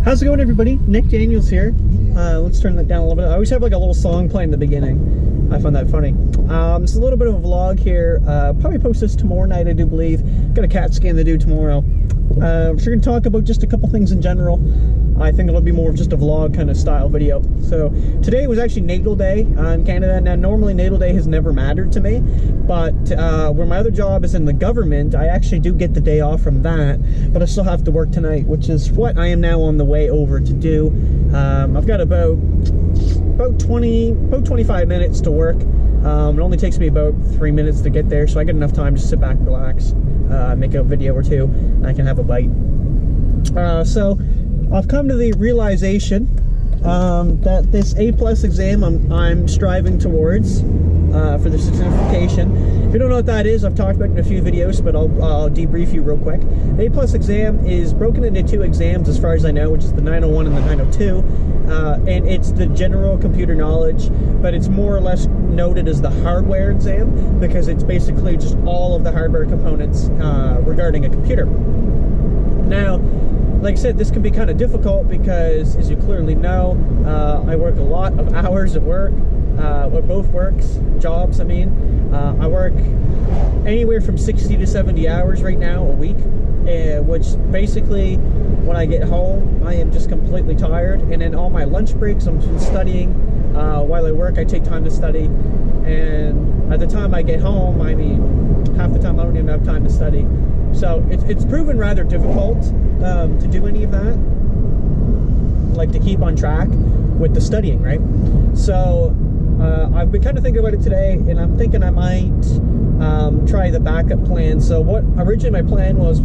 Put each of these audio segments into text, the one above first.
How's it going, everybody? Nick Daniels here. Let's turn that down a little bit. I always have like a little song playing in the beginning. I find that funny. It's a little bit of a vlog here. Probably post this tomorrow night, I do believe. Got a CAT scan to do tomorrow. So we're going to talk about just a couple things in general. I think it'll be more of just a vlog kind of style video. So today was actually natal day in Canada. Now normally natal day has never mattered to me, but where my other job is in the government, I actually do get the day off from that, but I still have to work tonight, which is what I am now on the way over to do. I've got about 25 minutes to work. It only takes me about 3 minutes to get there, so I get enough time to sit back, relax, make a video or two, and I can have a bite. So I've come to the realization that this A+ exam I'm striving towards for the certification. If you don't know what that is, I've talked about it in a few videos, but I'll debrief you real quick. The A+ exam is broken into two exams as far as I know, which is the 901 and the 902. And it's the general computer knowledge, but it's more or less noted as the hardware exam because it's basically just all of the hardware components regarding a computer. Now, like I said, this can be kind of difficult because, as you clearly know, I work a lot of hours at work, or both jobs, I mean. I work anywhere from 60 to 70 hours right now a week, which basically, when I get home, I am just completely tired. And then all my lunch breaks, I'm studying. While I work, I take time to study. And at the time I get home, I mean, half the time I don't even have time to study. So it's proven rather difficult to do any of that, like to keep on track with the studying, right? So I've been kind of thinking about it today, and I'm thinking I might try the backup plan. So what originally my plan was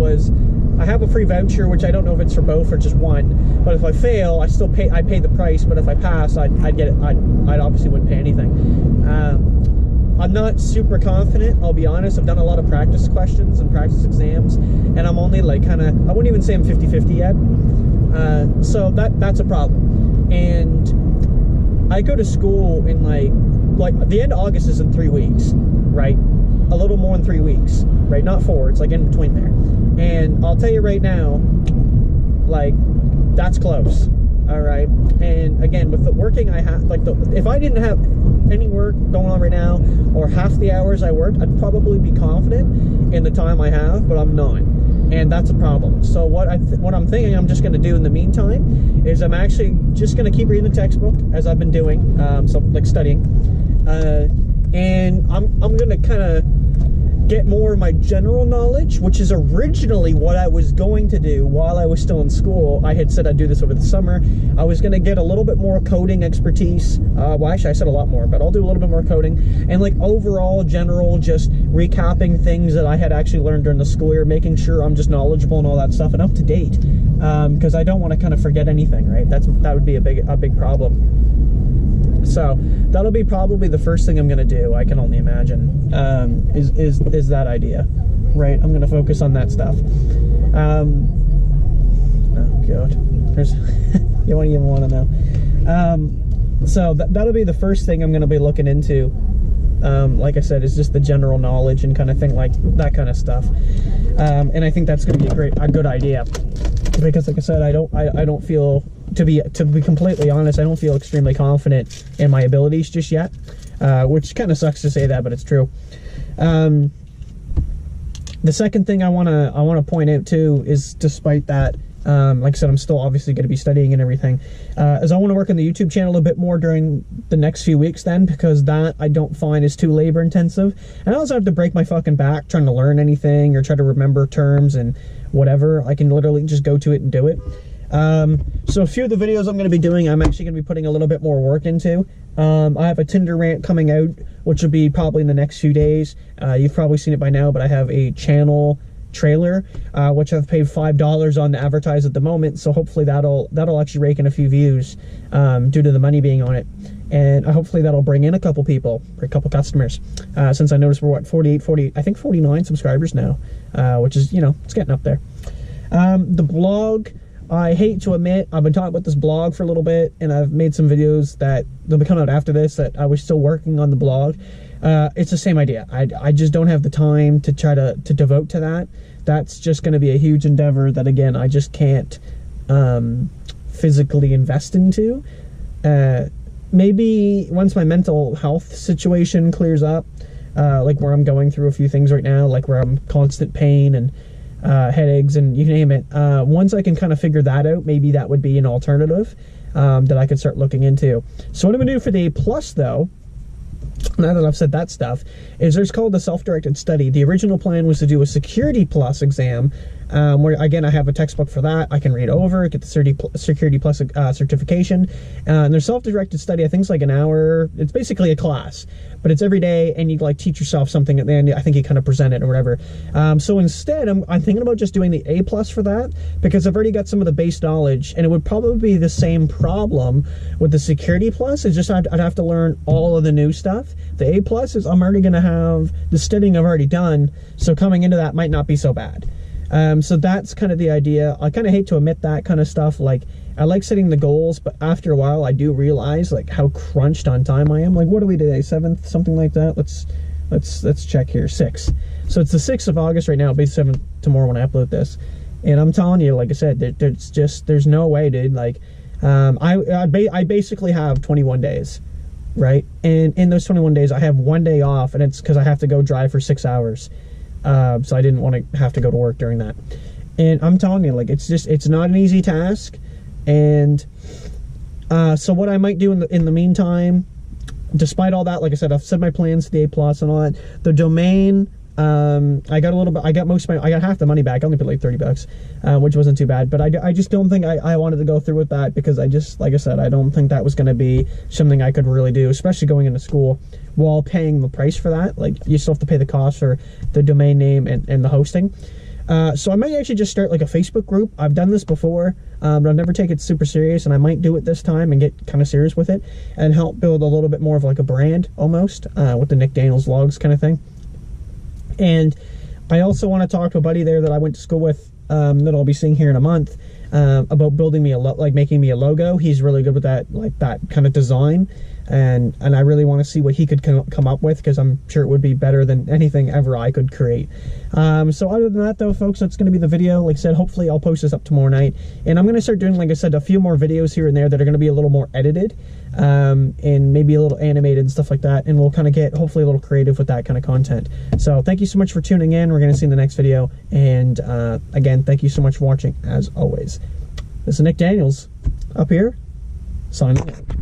I have a free voucher, which I don't know if it's for both or just one, but if I fail, I pay the price, but if I pass, I'd get it. I'd obviously wouldn't pay anything. I'm not super confident, I'll be honest. I've done a lot of practice questions and practice exams, and I'm only like I wouldn't even say I'm 50-50 yet. So that's a problem. And I go to school in like the end of August is in 3 weeks, right? A little more than 3 weeks, right? Not 4, it's like in between there. And I'll tell you right now, like, that's close, all right? And again, with the working I have, like, if I didn't have any work going on right now, or half the hours I worked, I'd probably be confident in the time I have, but I'm not. And that's a problem. So what I'm thinking I'm just going to do in the meantime is I'm actually just going to keep reading the textbook as I've been doing, so like studying, and I'm going to kind of get more of my general knowledge, which is originally what I was going to do while I was still in school. I had said I'd do this over the summer. I was going to get a little bit more coding expertise. Well, actually, I said a lot more, but I'll do a little bit more coding. And like overall, general, just recapping things that I had actually learned during the school year, making sure I'm just knowledgeable and all that stuff and up to date. Because I don't want to kind of forget anything, right? That would be a big problem. So that'll be probably the first thing I'm going to do, I can only imagine, is that idea, right? I'm going to focus on that stuff. Oh, God. You won't even want to know. So that'll be the first thing I'm going to be looking into. Like I said, is just the general knowledge and kind of thing, like that kind of stuff. And I think that's going to be a good idea. Because like I said, I don't feel, to be completely honest, I don't feel extremely confident in my abilities just yet, which kind of sucks to say that, but it's true. The second thing I want to point out too is, despite that, like I said, I'm still obviously going to be studying and everything, is I want to work on the YouTube channel a bit more during the next few weeks then, because that I don't find is too labor intensive, and I also have to break my fucking back trying to learn anything or try to remember terms and whatever. I can literally just go to it and do it. So a few of the videos I'm going to be doing, I'm actually going to be putting a little bit more work into. I have a Tinder rant coming out, which will be probably in the next few days. You've probably seen it by now, but I have a channel trailer, which I've paid $5 on to advertise at the moment. So hopefully that'll actually rake in a few views, due to the money being on it. And hopefully that'll bring in a couple people, or a couple customers, since I noticed we're what, 49 subscribers now, which is, you know, it's getting up there. The blog, I hate to admit, I've been talking about this blog for a little bit, and I've made some videos that they'll be coming out after this that I was still working on the blog. It's the same idea. I just don't have the time to try to devote to that. That's just going to be a huge endeavor that, again, I just can't physically invest into. Maybe once my mental health situation clears up, like where I'm going through a few things right now, like where I'm constant pain and headaches and you name it. Once I can kind of figure that out, maybe that would be an alternative that I could start looking into. So what I'm gonna do for the A+, though, now that I've said that stuff, is there's called the self-directed study. The original plan was to do a Security Plus exam, where again I have a textbook for that. I can read over, get the Security Plus certification. And their self-directed study, I think it's like an hour. It's basically a class, but it's every day, and you like teach yourself something at the end. I think you kind of present it or whatever. So instead, I'm thinking about just doing the A+ for that, because I've already got some of the base knowledge, and it would probably be the same problem with the Security Plus. It's just I'd have to learn all of the new stuff. The A+ is I'm already going to have the studying I've already done, so coming into that might not be so bad. So that's kind of the idea. I kind of hate to admit that kind of stuff. Like, I like setting the goals, but after a while I do realize like how crunched on time I am. Like, what are we today? 7th, something like that. Let's check here. 6. So it's the 6th of August right now. It'll be 7th tomorrow when I upload this. And I'm telling you, like I said, there's no way, dude. Like, I basically have 21 days, right? And in those 21 days, I have 1 day off, and it's because I have to go drive for 6 hours. So I didn't want to have to go to work during that. And I'm telling you, like, it's not an easy task. And so what I might do in the meantime, despite all that, like I said, I've said my plans to the A+ and all that. The domain, I got a little bit, I got half the money back. I only paid like $30, which wasn't too bad. But I just don't think I wanted to go through with that, because like I said, I don't think that was going to be something I could really do, especially going into school while paying the price for that. Like, you still have to pay the cost for the domain name and the hosting. So I might actually just start like a Facebook group. I've done this before, but I've never taken it super serious, and I might do it this time and get kind of serious with it and help build a little bit more of like a brand almost, with the Nick Daniels Vlogs kind of thing. And I also want to talk to a buddy there that I went to school with, that I'll be seeing here in a month, about building me making me a logo. He's really good with that, like that kind of design. And I really want to see what he could come up with, because I'm sure it would be better than anything ever I could create. So other than that, though, folks, that's going to be the video. Like I said, hopefully I'll post this up tomorrow night, and I'm going to start doing, like I said, a few more videos here and there that are going to be a little more edited, and maybe a little animated and stuff like that, and we'll kind of get hopefully a little creative with that kind of content. So thank you so much for tuning in. We're going to see you in the next video, and again, thank you so much for watching as always. This is Nick Daniels up here signing out.